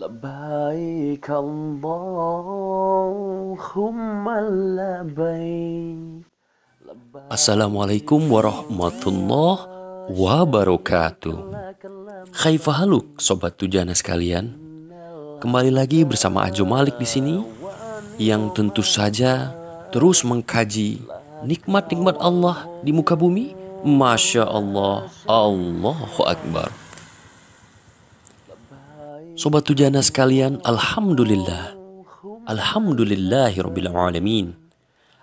لبيك اللهم لبيك. Assalamualaikum warahmatullahi wabarakatuh. Khaifah haluk sobat tujana sekalian. Kembali lagi bersama Ajo Malik di sini yang tentu saja terus mengkaji nikmat-nikmat Allah di muka bumi. Masya Allah, Allahu Akbar. Sobat tujana sekalian, Alhamdulillahirabbil alamin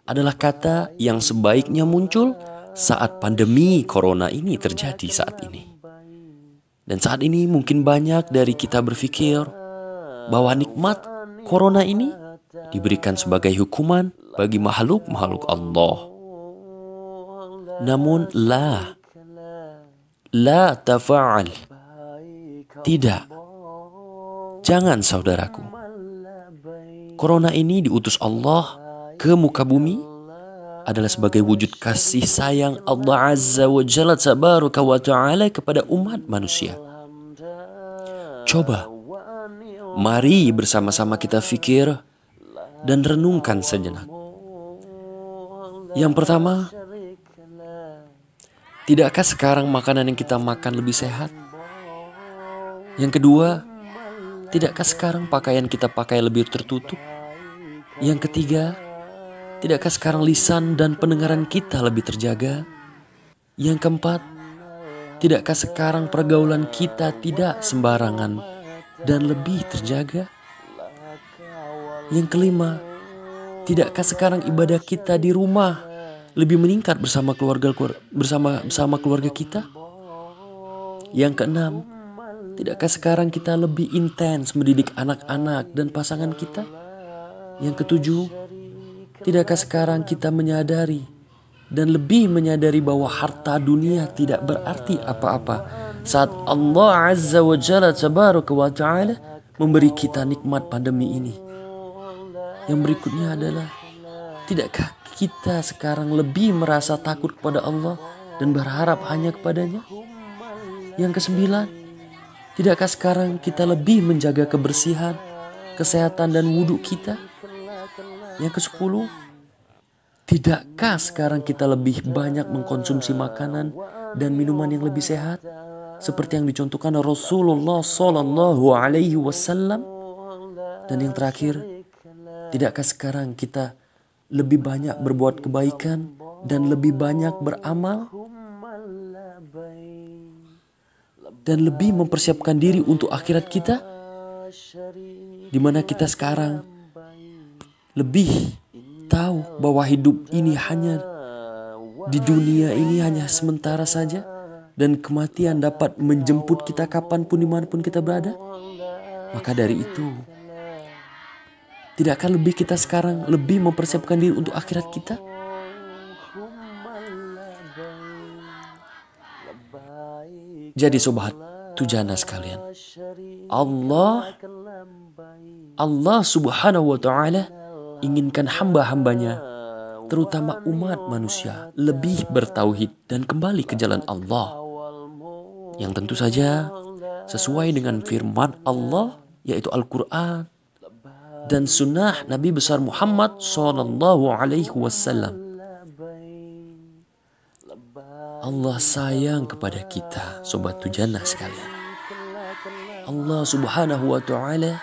adalah kata yang sebaiknya muncul saat pandemi corona ini terjadi saat ini. Dan saat ini mungkin banyak dari kita berpikir bahwa nikmat corona ini diberikan sebagai hukuman bagi makhluk-makhluk Allah. Namun la tafa'al. Tidak. Jangan saudaraku. Corona ini diutus Allah ke muka bumi adalah sebagai wujud kasih sayang Allah Azza wa Jalla Tabaraka wa Ta'ala kepada umat manusia. Coba, mari bersama-sama kita fikir dan renungkan sejenak. Yang pertama, tidakkah sekarang makanan yang kita makan lebih sehat? Yang kedua, tidakkah sekarang pakaian kita pakai lebih tertutup? Yang ketiga, tidakkah sekarang lisan dan pendengaran kita lebih terjaga? Yang keempat, tidakkah sekarang pergaulan kita tidak sembarangan dan lebih terjaga? Yang kelima, tidakkah sekarang ibadah kita di rumah lebih meningkat bersama keluarga kita? Yang keenam, tidakkah sekarang kita lebih intens mendidik anak-anak dan pasangan kita? Yang ketujuh, tidakkah sekarang kita menyadari dan lebih menyadari bahwa harta dunia tidak berarti apa-apa saat Allah Azza wa Jalla Tabaraka wa Ta'ala memberi kita nikmat pandemi ini? Yang berikutnya adalah, tidakkah kita sekarang lebih merasa takut kepada Allah dan berharap hanya kepadanya? Yang kesembilan, tidakkah sekarang kita lebih menjaga kebersihan, kesehatan dan wudhu kita? Yang ke-10, tidakkah sekarang kita lebih banyak mengkonsumsi makanan dan minuman yang lebih sehat seperti yang dicontohkan Rasulullah Sallallahu Alaihi Wasallam? Dan yang terakhir, tidakkah sekarang kita lebih banyak berbuat kebaikan dan lebih banyak beramal dan lebih mempersiapkan diri untuk akhirat kita, di mana kita sekarang lebih tahu bahwa hidup ini hanya di dunia ini hanya sementara saja dan kematian dapat menjemput kita kapanpun dimanapun kita berada? Maka dari itu, tidakkah lebih kita sekarang lebih mempersiapkan diri untuk akhirat kita? Jadi sobat tujana sekalian, Allah Subhanahu wa Ta'ala inginkan hamba-hambanya, terutama umat manusia, lebih bertauhid dan kembali ke jalan Allah, yang tentu saja sesuai dengan firman Allah, yaitu Al-Quran dan sunnah Nabi besar Muhammad Sallallahu Alaihi Wasallam. Allah sayang kepada kita, sobat tujana sekalian. Allah Subhanahu wa Ta'ala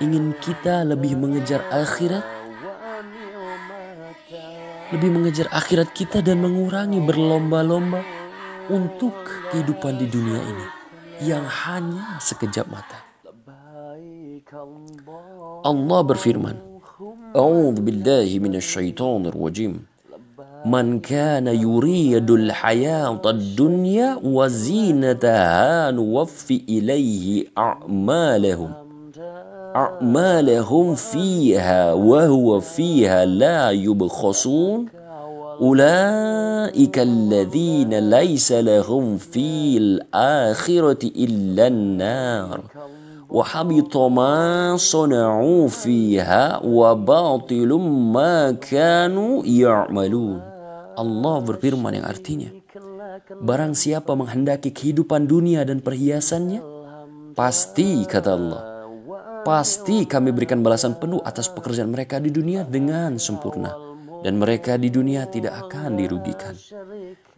ingin kita lebih mengejar akhirat kita dan mengurangi berlomba-lomba untuk kehidupan di dunia ini yang hanya sekejap mata. Allah berfirman, A'udzu billahi minasyaitonir rajim. Man kana yuridul hayatad dunya wa zinataha nuwaffi ilaihi a'malahum fiha wa huwa fiha la yubkhasun ulaika alladhina laysa lahum fil akhirati illa an-nar wa habita ma sana'u fiha wa batilum ma kanu ya'malun. Allah berfirman yang artinya, barang siapa menghendaki kehidupan dunia dan perhiasannya, pasti kata Allah, pasti kami berikan balasan penuh atas pekerjaan mereka di dunia dengan sempurna. Dan mereka di dunia tidak akan dirugikan.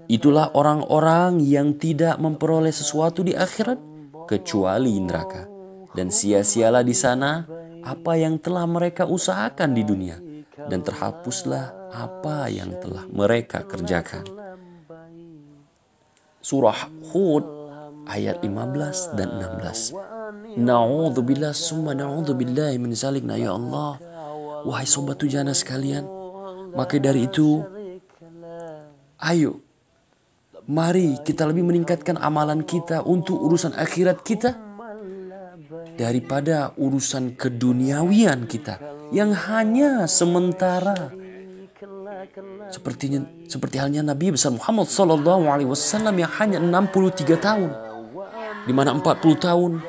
Itulah orang-orang yang tidak memperoleh sesuatu di akhirat kecuali neraka. Dan sia-sialah di sana apa yang telah mereka usahakan di dunia. Dan terhapuslah apa yang telah mereka kerjakan. Surah Hud ayat 15 dan 16. Na'udzubillah summa na'udzubillahi min zalikna ya Allah. Wahai sobat tujana sekalian, maka dari itu ayo mari kita lebih meningkatkan amalan kita untuk urusan akhirat kita daripada urusan keduniawian kita yang hanya sementara. Seperti halnya Nabi besar Muhammad SAW yang hanya 63 tahun, di mana 40 tahun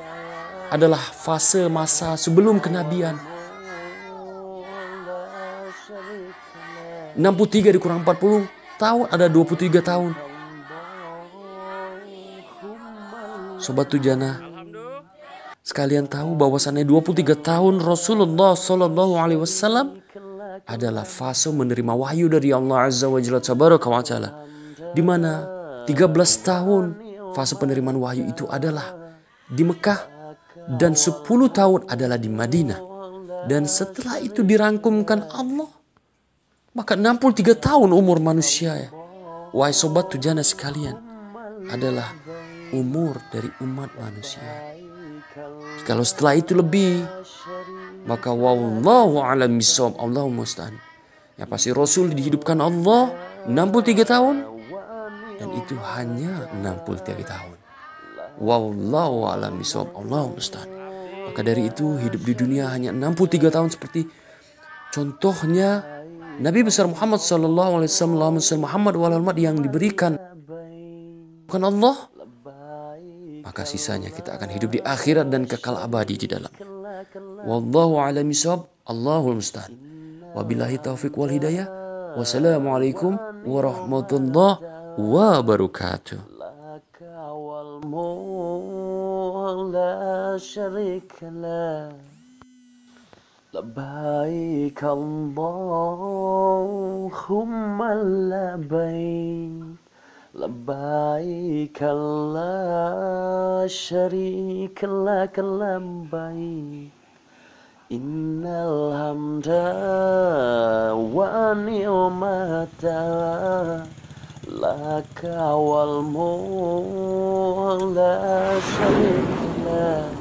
adalah fase masa sebelum kenabian. 63 dikurang 40 tahun ada 23 tahun. Sobat tujana sekalian tahu bahwasannya 23 tahun Rasulullah SAW adalah fase menerima wahyu dari Allah Azza wa Jalla Tabaraka wa Ta'ala, di mana 13 tahun fase penerimaan wahyu itu adalah di Mekah dan 10 tahun adalah di Madinah. Dan setelah itu dirangkumkan Allah, maka 63 tahun umur manusia ya. Wahai sobat tujana sekalian, adalah umur dari umat manusia. Kalau setelah itu lebih, maka wallahu a'lam bishawab, Allahumma musta'an. Ya pasti Rasul dihidupkan Allah 63 tahun dan itu hanya 63 tahun. Wallahu a'lam bishawab, Allahumma musta'an. Maka dari itu hidup di dunia hanya 63 tahun seperti contohnya Nabi besar Muhammad sallallahu alaihi wasallam, Muhammad wal yang diberikan bukan Allah, maka sisanya kita akan hidup di akhirat dan kekal abadi di dalam. Wallahu a'lam bishawab, Allahul musta'an. Wabillahi taufiq wal hidayah. Wassalamualaikum warahmatullahi wabarakatuh. Labbaik Allahumma labbaik, labbaik la syarika lak labbaik, innal hamda wa ni'mata laka wal mulk la syarika lak.